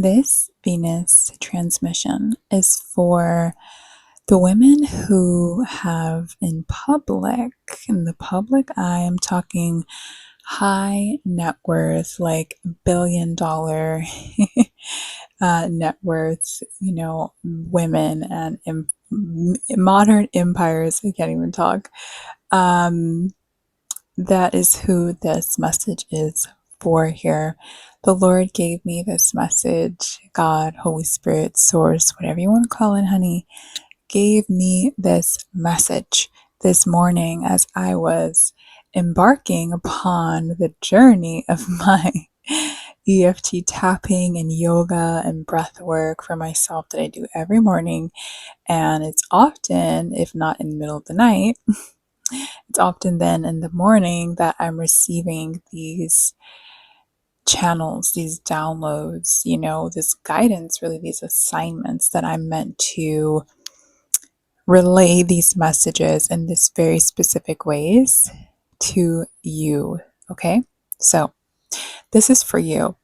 This Venus transmission is for the women who have in the public eye, I'm talking high net worth, like $1 billion net worth, women and modern empires. I can't even talk. That is who this message is for here. The Lord gave me this message. God, Holy Spirit, Source, whatever you want to call it, honey, gave me this message this morning as I was embarking upon the journey of my EFT tapping and yoga and breath work for myself that I do every morning. And it's often, if not in the middle of the night, it's often then in the morning that I'm receiving these channels, these downloads, this guidance, really these assignments that I'm meant to relay these messages in this very specific ways to you. Okay, so this is for you.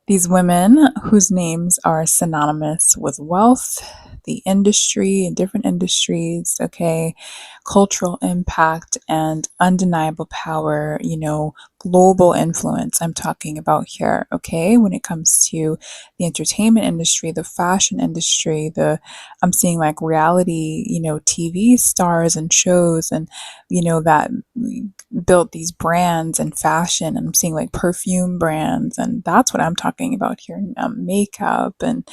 These women whose names are synonymous with wealth, the industry and different industries, okay, cultural impact and undeniable power, global influence I'm talking about here, okay, when it comes to the entertainment industry, the fashion industry, I'm seeing like reality, TV stars and shows and, that built these brands and fashion, and I'm seeing like perfume brands, and that's what I'm talking about here, makeup and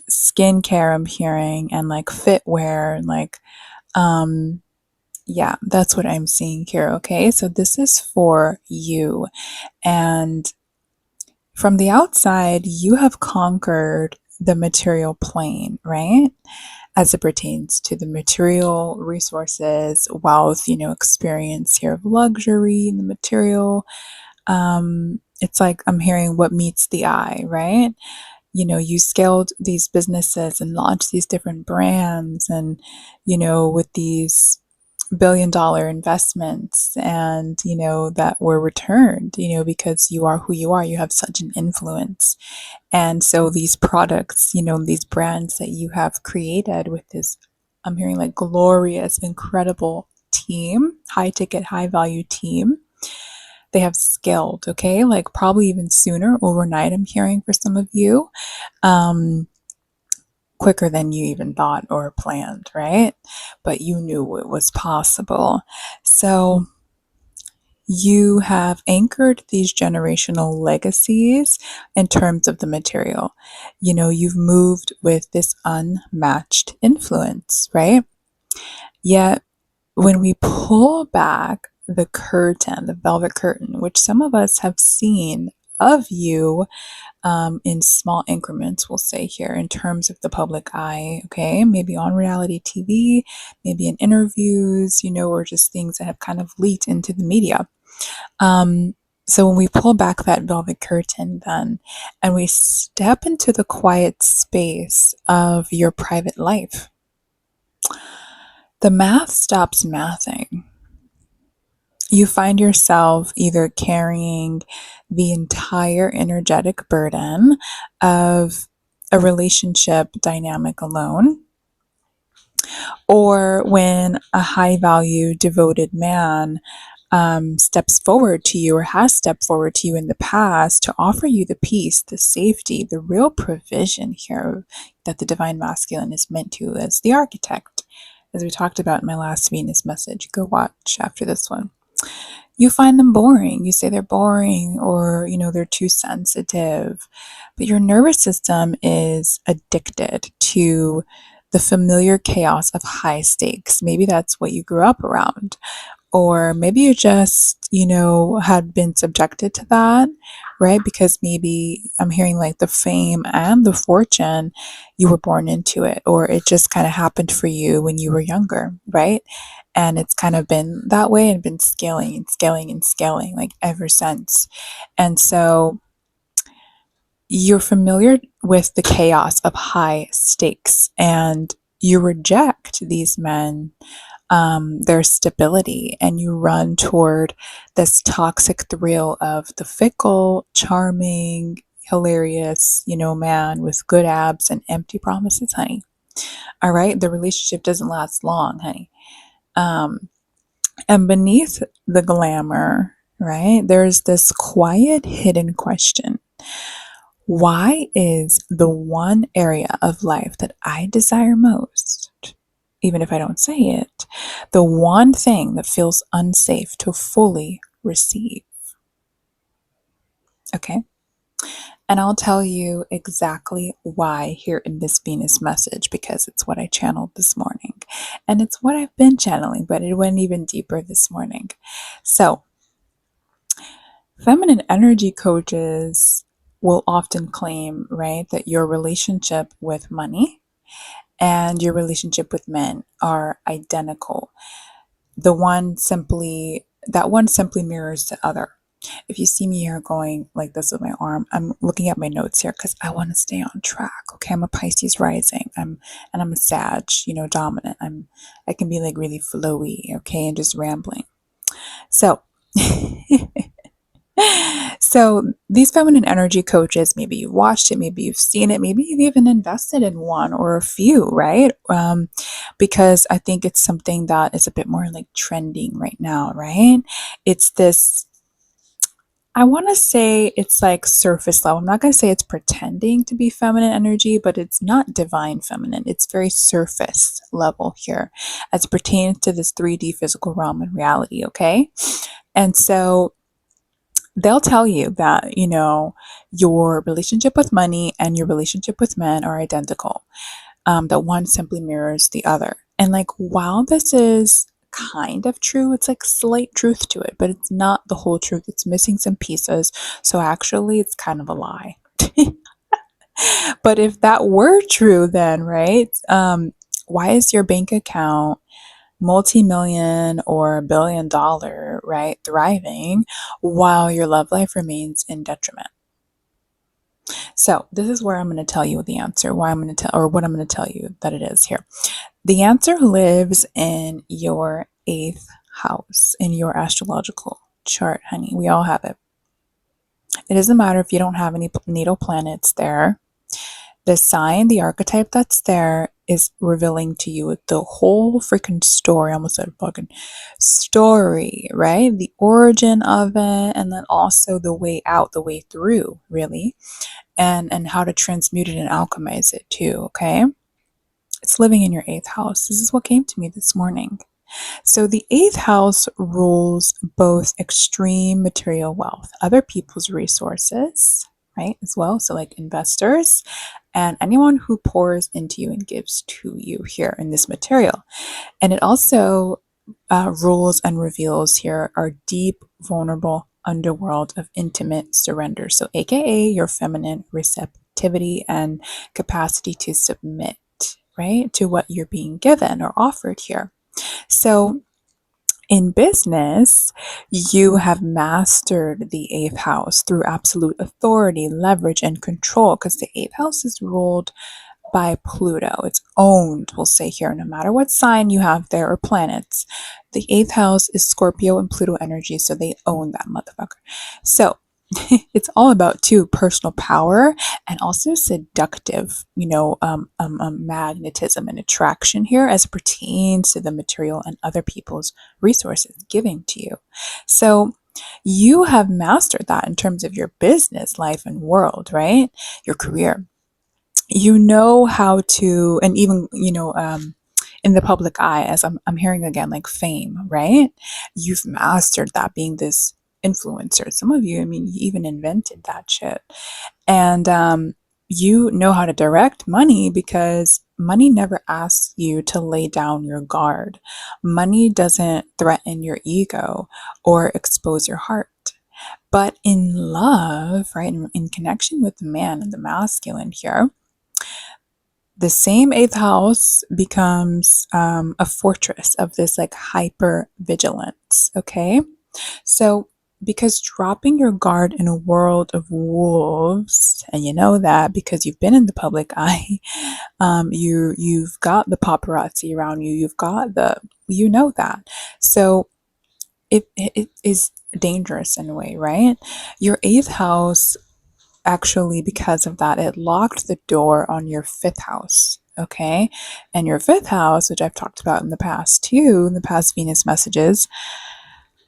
skincare I'm hearing, and like fitwear and like yeah, that's what I'm seeing here. Okay, so this is for you, and from the outside you have conquered the material plane, right? As it pertains to the material resources, wealth, experience here of luxury and the material. It's like I'm hearing what meets the eye, right? You scaled these businesses and launched these different brands and, with these $1 billion investments and, that were returned, because you are who you are, you have such an influence. And so these products, these brands that you have created with this, I'm hearing like glorious, incredible team, high ticket, high value team, they have scaled, okay? Like probably even sooner, overnight, I'm hearing for some of you, quicker than you even thought or planned, right? But you knew it was possible. So you have anchored these generational legacies in terms of the material. You've moved with this unmatched influence, right? Yet when we pull back the curtain, the velvet curtain, which some of us have seen of you in small increments, we'll say here, in terms of the public eye, okay? Maybe on reality TV, maybe in interviews, or just things that have kind of leaked into the media. So when we pull back that velvet curtain then, and we step into the quiet space of your private life, the math stops mathing. You find yourself either carrying the entire energetic burden of a relationship dynamic alone, or when a high value, devoted man steps forward to you or has stepped forward to you in the past to offer you the peace, the safety, the real provision here that the divine masculine is meant to as the architect, as we talked about in my last Venus message. Go watch after this one. You find them boring. You say they're boring, or, they're too sensitive. But your nervous system is addicted to the familiar chaos of high stakes. Maybe that's what you grew up around. Or maybe you just, had been subjected to that, right? Because maybe I'm hearing like the fame and the fortune, you were born into it, or it just kind of happened for you when you were younger, right? And it's kind of been that way and been scaling and scaling and scaling like ever since. And so you're familiar with the chaos of high stakes, and you reject these men, their stability, and you run toward this toxic thrill of the fickle, charming, hilarious, man with good abs and empty promises, honey. All right. The relationship doesn't last long, honey. Um, and beneath the glamour, right, there's this quiet, hidden question. Why is the one area of life that I desire most, even if I don't say it, the one thing that feels unsafe to fully receive? Okay. And I'll tell you exactly why here in this Venus message, because it's what I channeled this morning. And it's what I've been channeling, but it went even deeper this morning. So, feminine energy coaches will often claim, right, that your relationship with money and your relationship with men are identical. That one simply mirrors the other. If you see me here going like this with my arm, I'm looking at my notes here because I want to stay on track. Okay, I'm a Pisces rising. I'm a Sag, dominant. I can be like really flowy, okay, and just rambling. So so these feminine energy coaches, maybe you've watched it, maybe you've seen it, maybe you've even invested in one or a few, right? Because I think it's something that is a bit more like trending right now, right? It's this, I want to say it's like surface level. I'm not going to say it's pretending to be feminine energy, but it's not divine feminine. It's very surface level here as it pertains to this 3D physical realm and reality, okay? And so they'll tell you that, your relationship with money and your relationship with men are identical, that one simply mirrors the other. And like, while this is kind of true, it's like slight truth to it, but it's not the whole truth. It's missing some pieces. So actually, it's kind of a lie. But if that were true, then, right, why is your bank account multi-million or $1 billion, right, thriving, while your love life remains in detriment? So this is where I'm going to tell you the answer, why I'm going to tell, or what I'm going to tell you that it is here. The answer lives in your 8th house, in your astrological chart, honey. We all have it. It doesn't matter if you don't have any natal planets there. The sign, the archetype that's there is revealing to you the whole freaking story. I almost said fucking story, right? The origin of it, and then also the way out, the way through, really, and how to transmute it and alchemize it too, okay? It's living in your 8th house. This is what came to me this morning. So the 8th house rules both extreme material wealth, other people's resources, right, as well. So like investors and anyone who pours into you and gives to you here in this material. And it also rules and reveals here our deep, vulnerable underworld of intimate surrender. So AKA your feminine receptivity and capacity to submit, right, to what you're being given or offered here. So in business, you have mastered the 8th house through absolute authority, leverage, and control, because the 8th house is ruled by Pluto. It's owned, we'll say here, no matter what sign you have there or planets. The 8th house is Scorpio and Pluto energy, so they own that motherfucker. So it's all about too personal power and also seductive, magnetism and attraction here as it pertains to the material and other people's resources giving to you. So you have mastered that in terms of your business life and world, right? Your career. You know how to, and even, in the public eye, as I'm hearing again, like fame, right? You've mastered that, being this influencer. Some of you, I mean, you even invented that shit. And you know how to direct money, because money never asks you to lay down your guard. Money doesn't threaten your ego or expose your heart. But in love, right, in connection with the man and the masculine here, the same 8th house becomes a fortress of this like hyper vigilance. Okay. So, because dropping your guard in a world of wolves, and you know that because you've been in the public eye, you've got the paparazzi around you, you've got that. So it is dangerous in a way, right? Your 8th house actually, because of that, it locked the door on your fifth house. Okay. And your fifth house, which I've talked about in the past too, in the past Venus messages,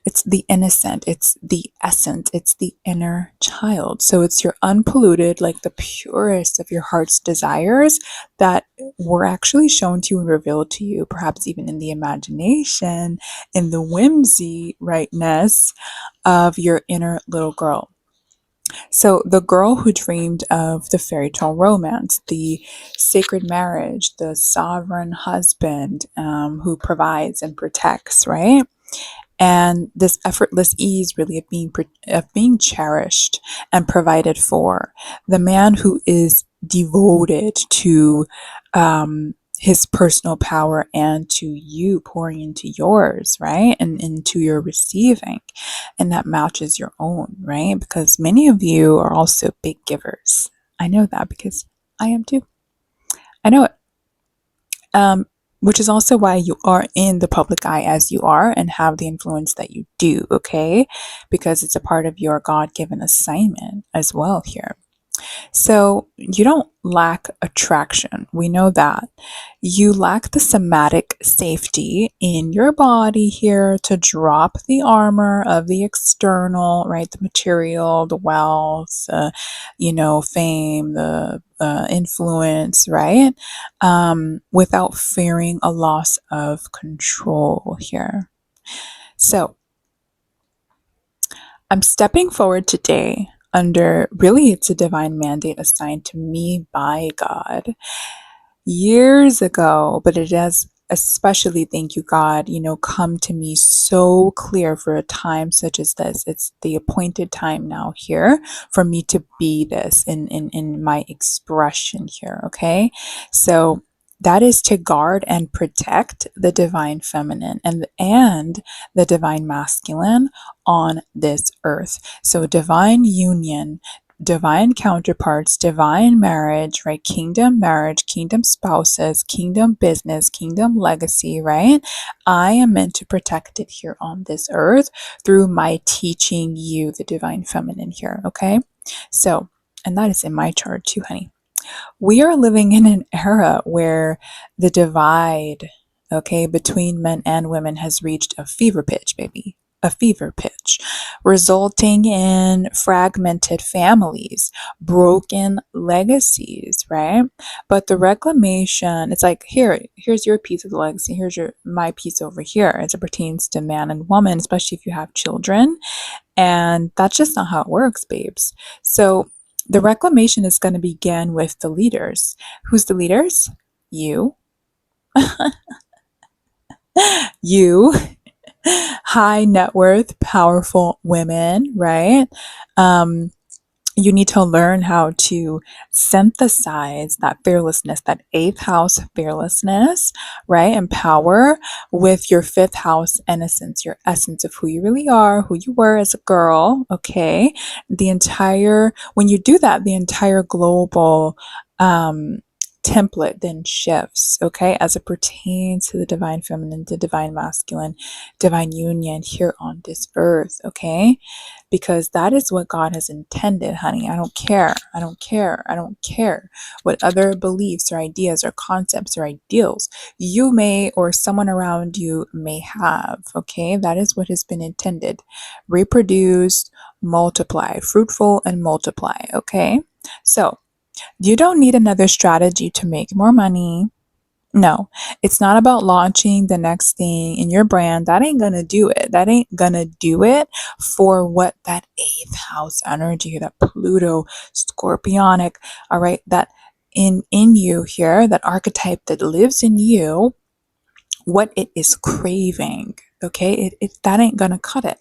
it's the innocent, it's the essence, it's the inner child. So it's your unpolluted, like the purest of your heart's desires that were actually shown to you and revealed to you, perhaps even in the imagination, in the whimsy rightness of your inner little girl. So the girl who dreamed of the fairy tale romance, the sacred marriage, the sovereign husband who provides and protects, right? And this effortless ease really of being cherished and provided for, the man who is devoted to his personal power and to you pouring into yours, right, and into your receiving, and that matches your own, right? Because many of you are also big givers. I know that because I am too. I know it. Which is also why you are in the public eye as you are and have the influence that you do, okay? Because it's a part of your God given assignment as well here. So you don't lack attraction. We know that. You lack the somatic safety in your body here to drop the armor of the external, right? The material, the wealth, fame, the influence, right? Without fearing a loss of control here. So I'm stepping forward today under, really, it's a divine mandate assigned to me by God years ago, but it has especially, thank you God, come to me so clear for a time such as this. It's the appointed time now here for me to be this in my expression here, okay? So that is to guard and protect the divine feminine and the divine masculine on this earth. So divine union, divine counterparts, divine marriage, right? Kingdom marriage, kingdom spouses, kingdom business, kingdom legacy, right? I am meant to protect it here on this earth through my teaching you the divine feminine here, okay? So, and that is in my chart too, honey. We are living in an era where the divide, okay, between men and women has reached a fever pitch, baby. A fever pitch, resulting in fragmented families, broken legacies, right? But the reclamation, it's like, here's your piece of the legacy, here's my piece over here as it pertains to man and woman, especially if you have children. And that's just not how it works, babes. So the reclamation is going to begin with the leaders. Who's the leaders? You. You. High net worth, powerful women, right? You need to learn how to synthesize that fearlessness, that eighth house fearlessness, right? And power with your fifth house innocence, your essence of who you really are, who you were as a girl, okay? When you do that, the entire global template then shifts, okay, as it pertains to the divine feminine, the divine masculine, divine union here on this earth, okay? Because that is what God has intended, honey. I don't care. I don't care. I don't care what other beliefs or ideas or concepts or ideals you may or someone around you may have, okay? That is what has been intended. Reproduce, multiply, fruitful and multiply, okay? So, you don't need another strategy to make more money. No, it's not about launching the next thing in your brand. That ain't gonna do it. That ain't gonna do it for what that eighth house energy, that Pluto, Scorpionic, all right, that in you here, that archetype that lives in you, what it is craving, okay? That ain't gonna cut it.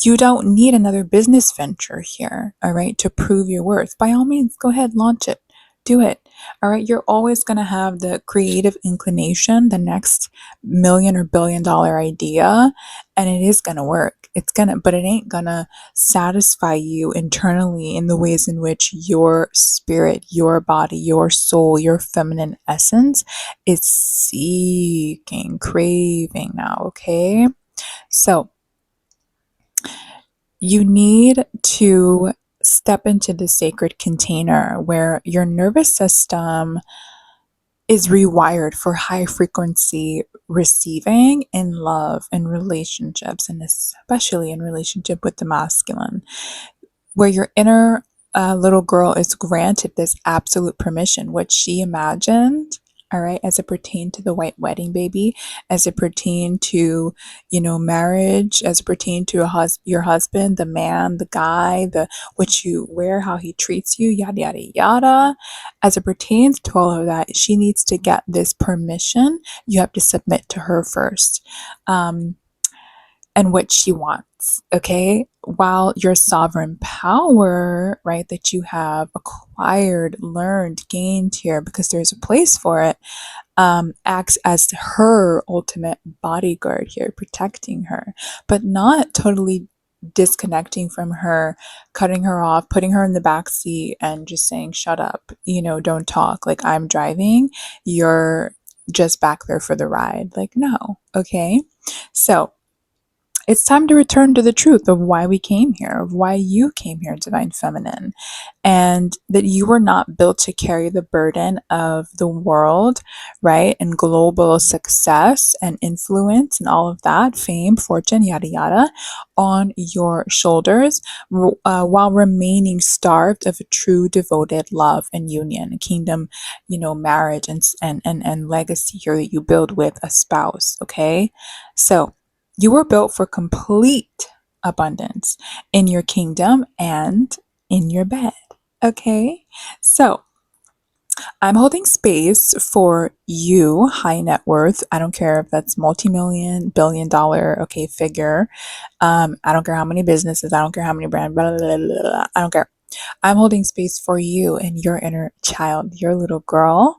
You don't need another business venture here, all right, to prove your worth. By all means, go ahead, launch it. Do it. All right. You're always going to have the creative inclination, the next million or billion-dollar idea, and it is going to work. But it ain't going to satisfy you internally in the ways in which your spirit, your body, your soul, your feminine essence is seeking, craving now. Okay. So, you need to step into the sacred container where your nervous system is rewired for high frequency receiving in love and relationships, and especially in relationship with the masculine, where your inner little girl is granted this absolute permission, what she imagined, all right, as it pertained to the white wedding baby, as it pertained to, marriage, as it pertained to your husband, the man, the guy, the what you wear, how he treats you, yada yada yada. As it pertains to all of that, she needs to get this permission. You have to submit to her first. And what she wants, okay? While your sovereign power, right, that you have acquired, learned, gained here, because there's a place for it, acts as her ultimate bodyguard here, protecting her, but not totally disconnecting from her, cutting her off, putting her in the back seat and just saying, shut up, don't talk. Like, I'm driving, you're just back there for the ride. Like, no, okay? So, it's time to return to the truth of why we came here, of why you came here, Divine Feminine, and that you were not built to carry the burden of the world, right? And global success and influence and all of that, fame, fortune, yada, yada, on your shoulders, while remaining starved of a true devoted love and union, kingdom, marriage and legacy here that you build with a spouse, okay? So, you were built for complete abundance in your kingdom and in your bed. Okay? So, I'm holding space for you, high net worth. I don't care if that's multi-million, billion-dollar, okay, figure. I don't care how many businesses. I don't care how many brands. Blah, blah, blah, blah. I don't care. I'm holding space for you and your inner child, your little girl.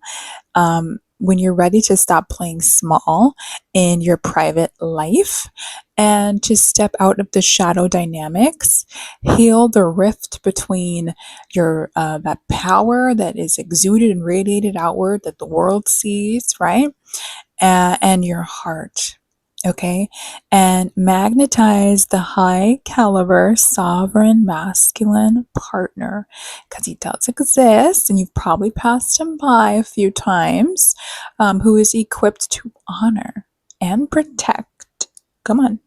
When you're ready to stop playing small in your private life and to step out of the shadow dynamics, heal the rift between your that power that is exuded and radiated outward that the world sees, right? And your heart. Okay, and magnetize the high caliber sovereign masculine partner, because he does exist and you've probably passed him by a few times, who is equipped to honor and protect, come on,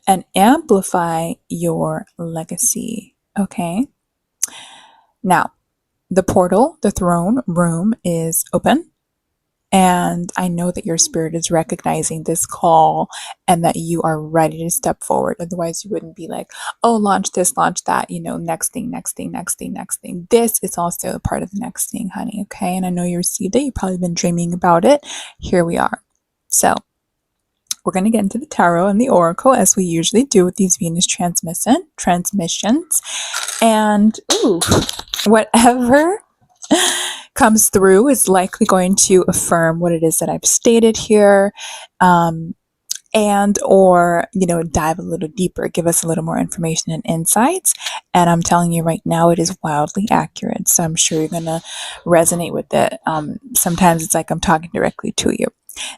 and amplify your legacy. Okay, now the portal, the throne room is open. And I know that your spirit is recognizing this call and that you are ready to step forward. Otherwise, you wouldn't be like, oh, launch this, launch that, next thing, next thing, next thing, next thing. This is also a part of the next thing, honey. Okay. And I know you received it. You've probably been dreaming about it. Here we are. So we're going to get into the tarot and the oracle as we usually do with these Venus transmissions. And whatever comes through is likely going to affirm what it is that I've stated here, and or dive a little deeper, give us a little more information and insights. And I'm telling you right now, it is wildly accurate, so I'm sure you're gonna resonate with it. Sometimes it's like I'm talking directly to you.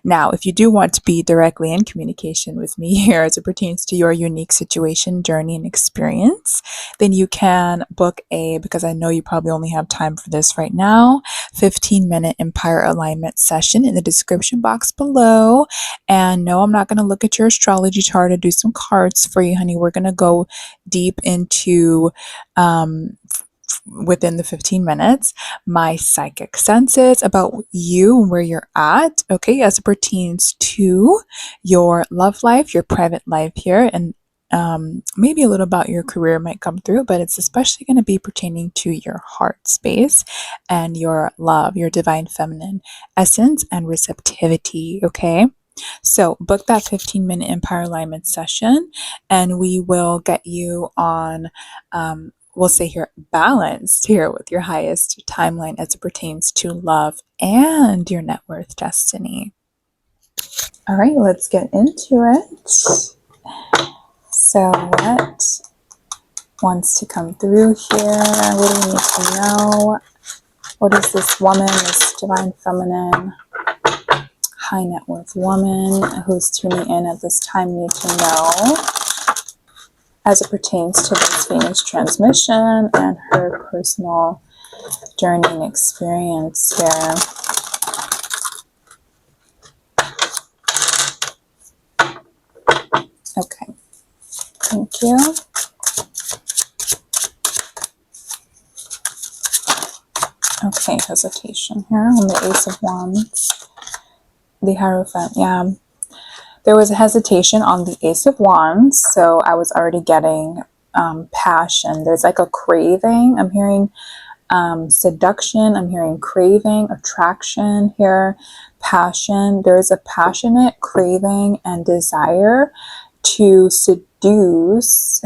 Now, if you do want to be directly in communication with me here as it pertains to your unique situation, journey, and experience, then you can book because I know you probably only have time for this right now, 15-minute Empire Alignment session in the description box below. And no, I'm not going to look at your astrology chart and do some cards for you, honey. We're going to go deep into within the 15 minutes, my psychic senses about you and where you're at, okay, as it pertains to your love life, your private life here, and maybe a little about your career might come through, but it's especially going to be pertaining to your heart space and your love, your divine feminine essence and receptivity, okay? So book that 15-minute Empire Alignment session and we will get you on we'll say here, balanced here with your highest timeline as it pertains to love and your net worth destiny. All right, let's get into it. So what wants to come through here? What do we need to know? What is this woman, this divine feminine, high net worth woman who's tuning in at this time need to know? as it pertains to this Venus transmission and her personal journey and experience here. Okay, thank you. Okay, hesitation here on the Ace of Wands. The Hierophant, yeah. There was a hesitation on the Ace of Wands, so I was already getting passion. There's like a craving. I'm hearing seduction. I'm hearing craving, attraction here, passion. There's a passionate craving and desire to seduce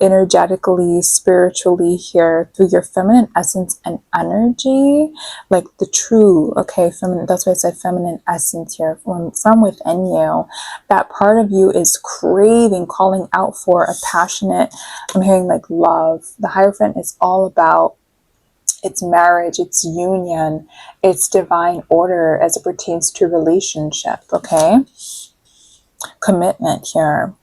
energetically, spiritually here through your feminine essence and energy, like the true, okay, feminine, that's why I said feminine essence here, from within you. That part of you is craving, calling out for a passionate, I'm hearing like love. The Hierophant is all about its marriage, its union, its divine order as it pertains to relationship, okay? Commitment here.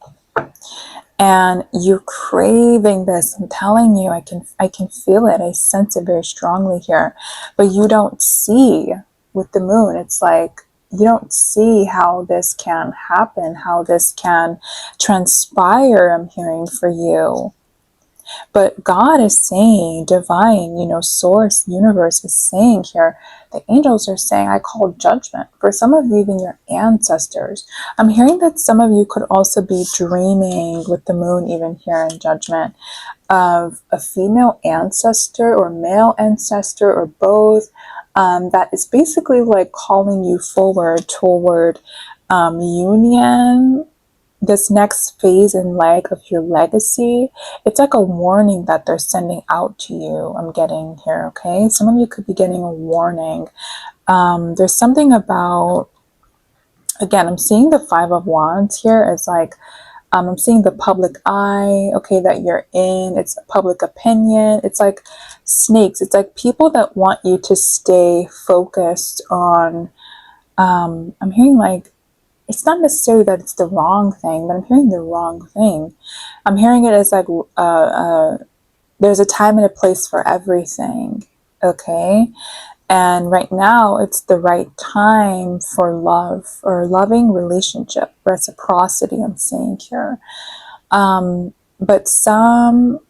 And you're craving this. I'm telling you, I can feel it. I sense it very strongly here. But you don't see with the moon. It's like you don't see how this can happen, how this can transpire, I'm hearing for you. But God is saying, divine, source, universe is saying here, the angels are saying, I call judgment. For some of you, even your ancestors. I'm hearing that some of you could also be dreaming with the moon, even here in judgment, of a female ancestor or male ancestor or both, that is basically like calling you forward toward union, this next phase in life of your legacy. It's like a warning that they're sending out to you. I'm getting here, okay? Some of you could be getting a warning. There's something about, again, I'm seeing the Five of Wands here as like, I'm seeing the public eye, okay, that you're in. It's public opinion. It's like snakes. It's like people that want you to stay focused on, I'm hearing like, it's not necessarily that it's the wrong thing, but I'm hearing the wrong thing. I'm hearing it as like, there's a time and a place for everything, okay? And right now, it's the right time for love or loving relationship, reciprocity, I'm saying here. But some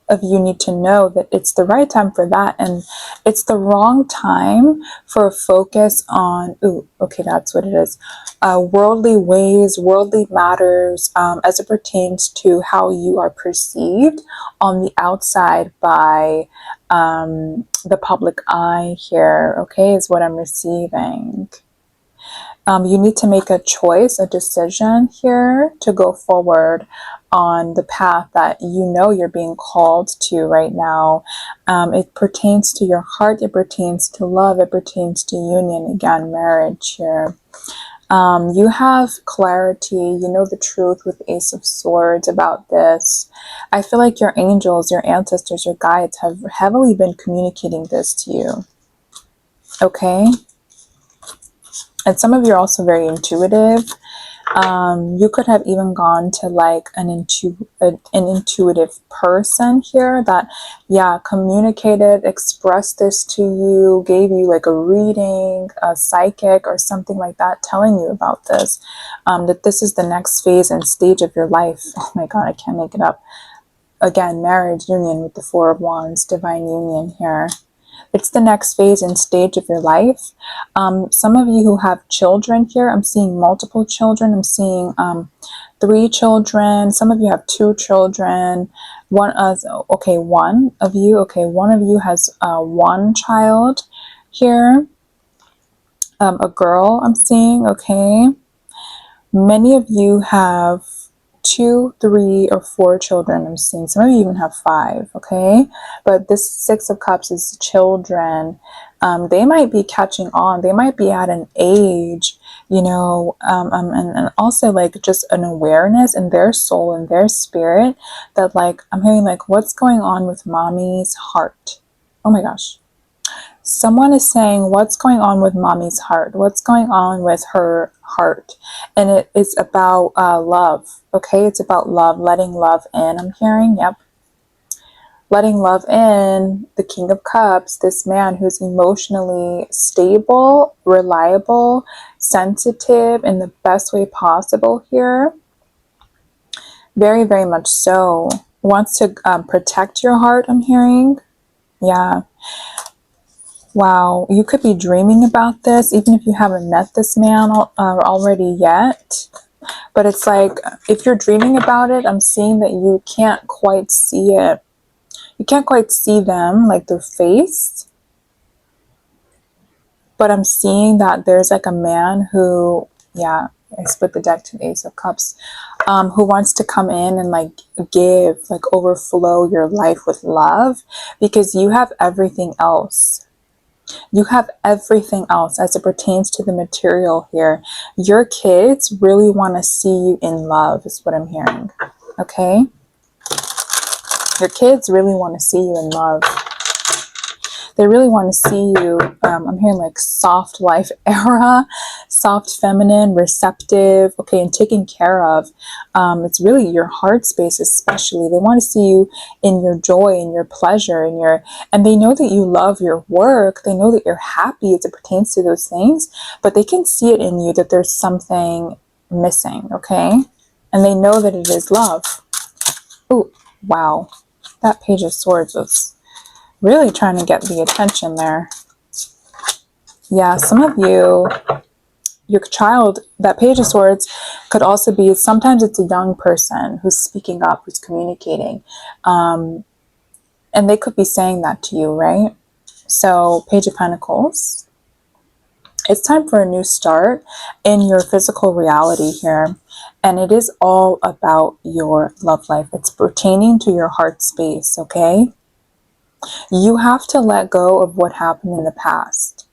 of you need to know that it's the right time for that, and it's the wrong time for a focus on, okay, that's what it is, worldly ways, worldly matters, as it pertains to how you are perceived on the outside by the public eye here, okay, is what I'm receiving. You need to make a choice, a decision here to go forward on the path that you're being called to right now. It pertains to your heart, it pertains to love, it pertains to union, again, marriage here. You have clarity, you know the truth with Ace of Swords about this. I feel like your angels, your ancestors, your guides have heavily been communicating this to you. Okay? And some of you are also very intuitive. You could have even gone to like an intuitive person here that, communicated, expressed this to you, gave you like a reading, a psychic or something like that, telling you about this, that this is the next phase and stage of your life. Oh my God, I can't make it up. Again, marriage, union with the Four of Wands, divine union here. It's the next phase and stage of your life. Some of you who have children here, I'm seeing multiple children. I'm seeing 3 children. Some of you have 2 children. One of you has 1 child here. A girl I'm seeing, okay. Many of you have 2, 3, or 4 children. I'm seeing some of you even have 5, okay? But this 6 of Cups is children. They might be catching on. They might be at an age, and also like just an awareness in their soul and their spirit that like, I'm hearing like, what's going on with mommy's heart? Oh my gosh. Someone is saying, what's going on with mommy's heart? What's going on with her heart? And it is about love. Okay, it's about love, letting love in. I'm hearing, yep. Letting love in, the King of Cups, this man who's emotionally stable, reliable, sensitive in the best way possible here. Very, very much so. Wants to protect your heart, I'm hearing. Yeah. Wow. You could be dreaming about this, even if you haven't met this man already yet. But it's like, if you're dreaming about it, I'm seeing that you can't quite see it. You can't quite see them, like their face. But I'm seeing that there's like a man who, yeah, I split the deck to the Ace of Cups, who wants to come in and like give, like overflow your life with love, because you have everything else. You have everything else as it pertains to the material here. Your kids really want to see you in love, is what I'm hearing. Okay? Your kids really want to see you in love. They really want to see you, I'm hearing like soft life era, soft feminine, receptive, okay, and taken care of. It's really your heart space especially. They want to see you in your joy and your pleasure and they know that you love your work. They know that you're happy as it pertains to those things, but they can see it in you that there's something missing, okay? And they know that it is love. Oh, wow. That Page of Swords was really trying to get the attention there. Yeah, some of you, your child, that Page of Swords could also be, sometimes it's a young person who's speaking up, who's communicating. And they could be saying that to you, right? So, Page of Pentacles. It's time for a new start in your physical reality here. And it is all about your love life. It's pertaining to your heart space, okay? You have to let go of what happened in the past.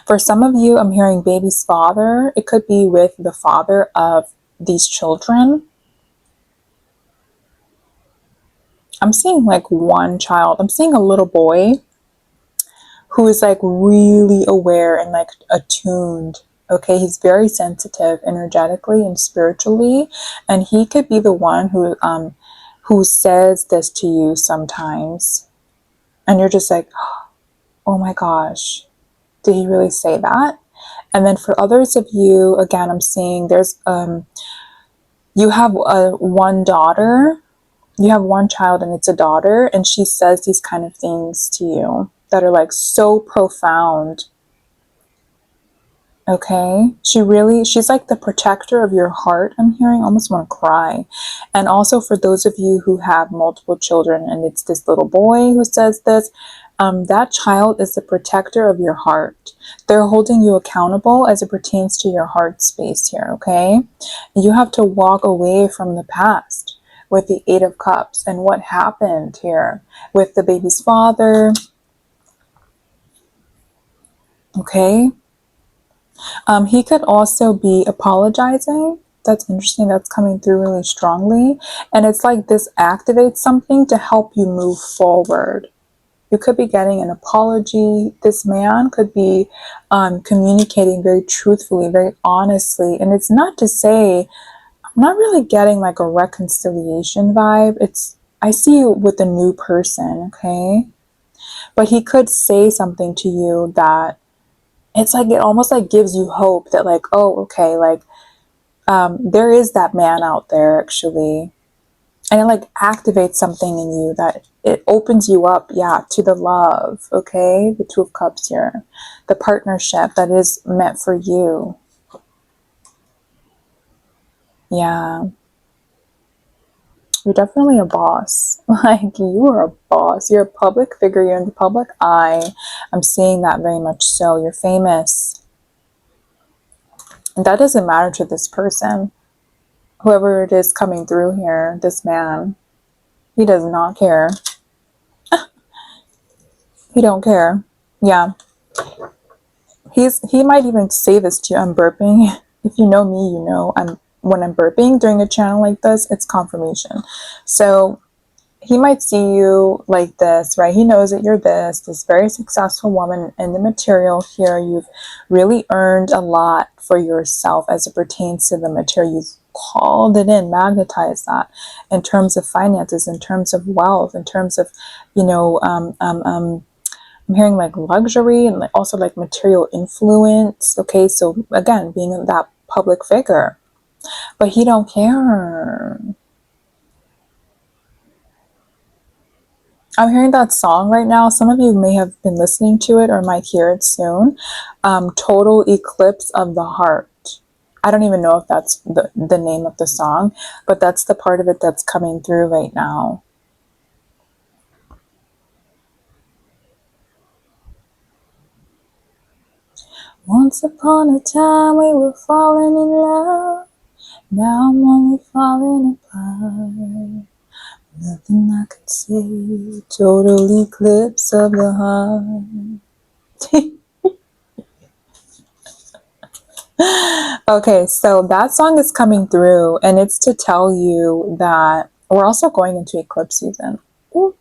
For some of you, I'm hearing baby's father. It could be with the father of these children. I'm seeing like one child. I'm seeing a little boy who is like really aware and like attuned. Okay, he's very sensitive energetically and spiritually. And he could be the one who says this to you sometimes. And you're just like, oh my gosh. Did he really say that? And then for others of you, again, I'm seeing there's, you have one daughter, you have one child and it's a daughter, and she says these kind of things to you that are like so profound. Okay, she's like the protector of your heart. I'm hearing, almost want to cry. And also for those of you who have multiple children and it's this little boy who says this, that child is the protector of your heart. They're holding you accountable as it pertains to your heart space here, okay? You have to walk away from the past with the Eight of Cups and what happened here with the baby's father, okay? He could also be apologizing. That's interesting. That's coming through really strongly. And it's like this activates something to help you move forward. You could be getting an apology. This man could be communicating very truthfully, very honestly. And it's not to say, I'm not really getting like a reconciliation vibe. I see you with a new person, okay? But he could say something to you that it's like, it almost like gives you hope that like, oh, okay, like there is that man out there actually. And it like activates something in you that it opens you up, yeah, to the love, okay? The Two of Cups here. The partnership that is meant for you. Yeah. You're definitely a boss. Like, you are a boss. You're a public figure. You're in the public eye. I'm seeing that very much so. You're famous. And that doesn't matter to this person. Whoever it is coming through here, this man, he does not care. He don't care. Yeah. He might even say this to you. I'm burping. If you know me, you know when I'm burping during a channel like this, it's confirmation. So he might see you like this, right? He knows that you're this very successful woman in the material here. You've really earned a lot for yourself as it pertains to the material. You've called it in, magnetized that in terms of finances, in terms of wealth, in terms of, I'm hearing like luxury and also like material influence. Okay, so again, being that public figure, but he don't care. I'm hearing that song right now. Some of you may have been listening to it or might hear it soon. Total Eclipse of the Heart. I don't even know if that's the name of the song, but that's the part of it that's coming through right now. Once upon a time we were falling in love. Now I'm only falling apart. Nothing I could say. Total eclipse of the heart. Okay, so that song is coming through, and it's to tell you that we're also going into eclipse season. Ooh.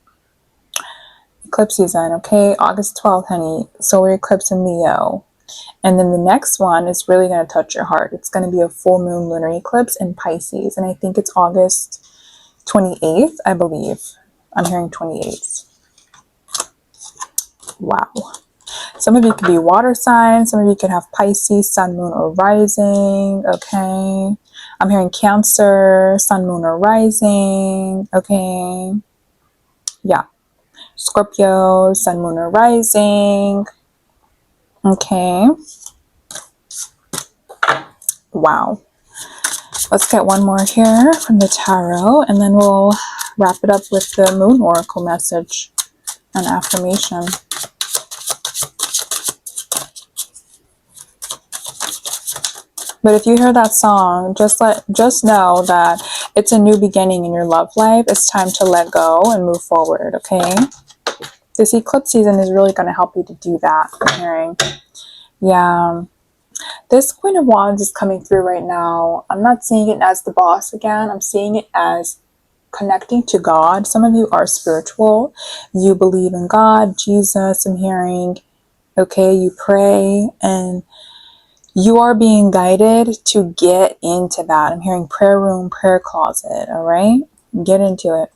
Eclipse season, okay? August 12th, honey. Solar eclipse in Leo. And then the next one is really going to touch your heart. It's going to be a full moon lunar eclipse in Pisces, and I think it's August 28th, I believe. I'm hearing 28th. Wow. Some of you could be water signs. Some of you could have Pisces, sun, moon, or rising. Okay. I'm hearing Cancer, sun, moon, or rising. Okay. Yeah. Scorpio, sun, moon, or rising. Okay. Wow. Let's get one more here from the tarot, and then we'll wrap it up with the moon oracle message and affirmation. But if you hear that song, just know that it's a new beginning in your love life. It's time to let go and move forward, okay? This eclipse season is really going to help you to do that, I'm hearing. Yeah. This Queen of Wands is coming through right now. I'm not seeing it as the boss again. I'm seeing it as connecting to God. Some of you are spiritual. You believe in God, Jesus, I'm hearing. Okay, you pray and you are being guided to get into that. I'm hearing prayer room, prayer closet, all right? Get into it.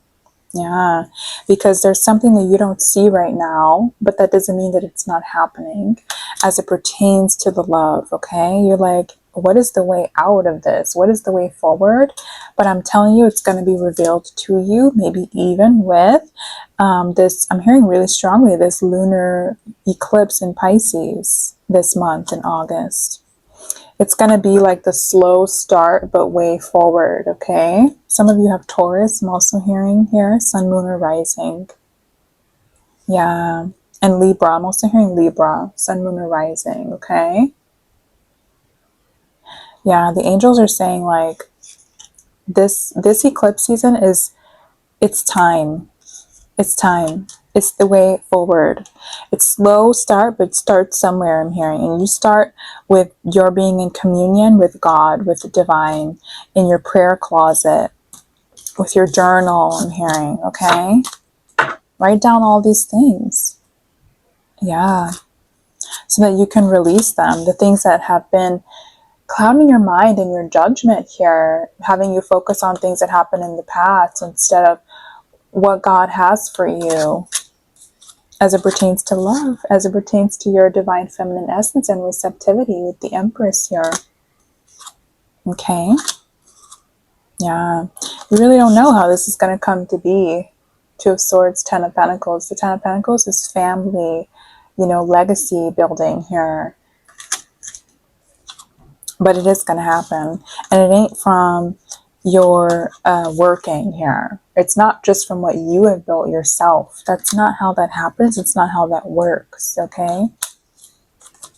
Yeah, because there's something that you don't see right now, but that doesn't mean that it's not happening as it pertains to the love, okay? You're like, what is the way out of this? What is the way forward? But I'm telling you, it's going to be revealed to you, maybe even with this, I'm hearing really strongly, this lunar eclipse in Pisces this month in August. It's going to be like the slow start, but way forward, okay? Some of you have Taurus. I'm also hearing here, sun, moon, or rising. Yeah. And Libra. I'm also hearing Libra, sun, moon, or rising, okay? Yeah, the angels are saying like this eclipse season is, it's time. It's time. It's the way forward. It's slow start, but start somewhere, I'm hearing. And you start with your being in communion with God, with the divine, in your prayer closet, with your journal, I'm hearing, okay? Write down all these things. Yeah. So that you can release them. The things that have been clouding your mind and your judgment here, having you focus on things that happened in the past instead of what God has for you as it pertains to love, as it pertains to your divine feminine essence and receptivity with the Empress here. Okay? Yeah. You really don't know how this is going to come to be. Two of Swords, Ten of Pentacles. The Ten of Pentacles is family, legacy building here. But it is going to happen. And it ain't from your working here. It's not just from what you have built yourself. That's not how that happens. It's not how that works, okay?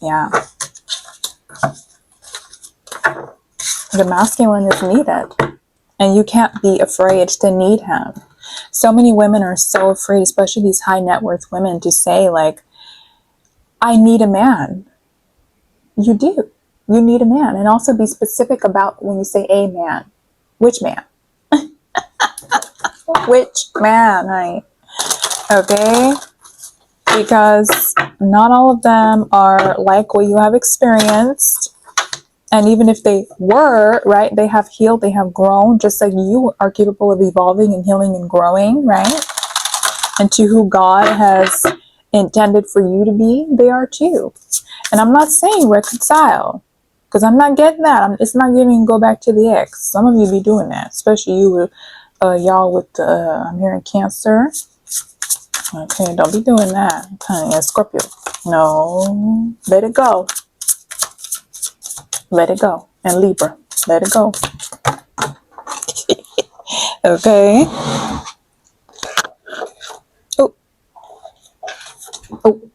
Yeah. The masculine is needed. And you can't be afraid to need him. So many women are so afraid, especially these high net worth women, to say like, I need a man. You do. You need a man. And also be specific about when you say a man. Which man? Which man, honey? Okay? Because not all of them are like what you have experienced. And even if they were, right, they have healed, they have grown, just like you are capable of evolving and healing and growing, right? And to who God has intended for you to be, they are too. And I'm not saying reconcile, because I'm not getting that. It's not giving go back to the ex. Some of you be doing that, especially you with y'all with I'm hearing Cancer. Okay, don't be doing that, honey. And Scorpio, no, let it go. Let it go. And Libra, let it go. Okay. Oh, oh.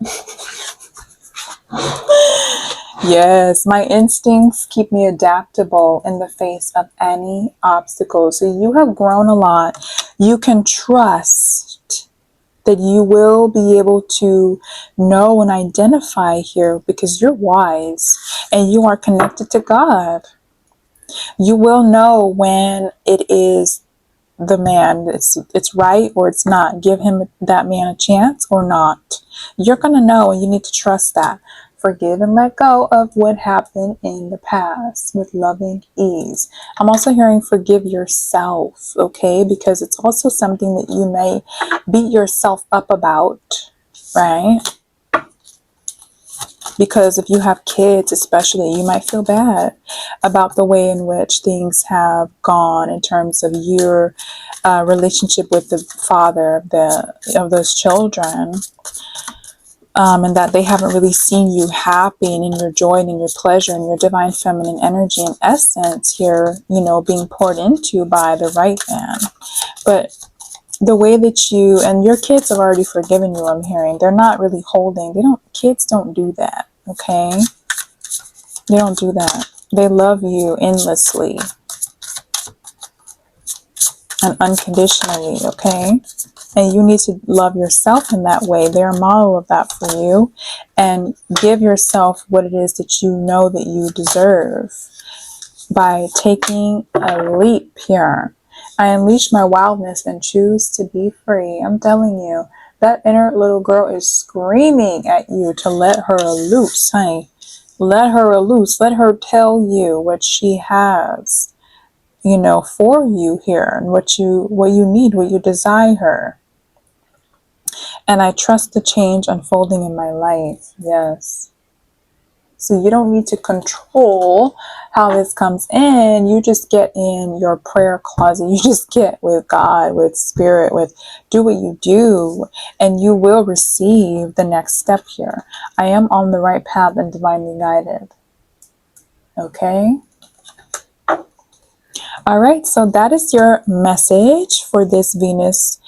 Yes, my instincts keep me adaptable in the face of any obstacle. So you have grown a lot. You can trust that you will be able to know and identify here because you're wise and you are connected to God. You will know when it is the man, it's right or it's not. Give him that man a chance or not. You're gonna know, and you need to trust that. Forgive and let go of what happened in the past with loving ease. I'm also hearing forgive yourself, okay? Because it's also something that you may beat yourself up about, right? Because if you have kids, especially, you might feel bad about the way in which things have gone in terms of your relationship with the father of those children, and that they haven't really seen you happy and in your joy and in your pleasure and your divine feminine energy and essence here, being poured into by the right man. But the way that you and your kids have already forgiven you, I'm hearing, they're not really holding. Kids don't do that, okay? They don't do that. They love you endlessly and unconditionally, okay? And you need to love yourself in that way. They're a model of that for you. And give yourself what it is that you know that you deserve by taking a leap here. I unleash my wildness and choose to be free. I'm telling you, that inner little girl is screaming at you to let her loose, honey. Let her loose. Let her tell you what she has, for you here, and what you need, what you desire. And I trust the change unfolding in my life. Yes. So you don't need to control how this comes in. You just get in your prayer closet. You just get with God, with spirit, do what you do, and you will receive the next step here. I am on the right path and divinely guided. Okay. All right. So that is your message for this Venus.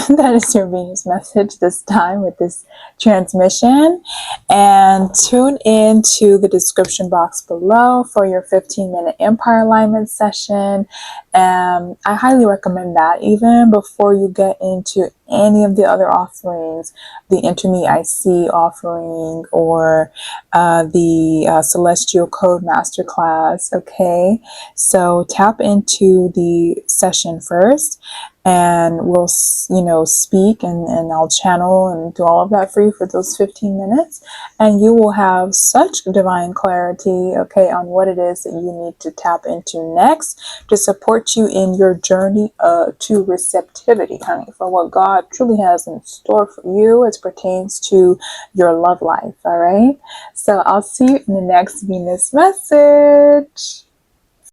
That is your Venus message this time with this transmission. And tune in to the description box below for your 15-minute Empire Alignment session. And I highly recommend that even before you get into any of the other offerings, the IntoMeiSee offering or the Celestial Code Masterclass. Okay, so tap into the session first, and we'll speak and I'll channel and do all of that for you for those 15 minutes, and you will have such divine clarity, okay, on what it is that you need to tap into next to support you in your journey to receptivity, honey, for what God truly has in store for you as pertains to your love life. All right, so I'll see you in the next Venus message.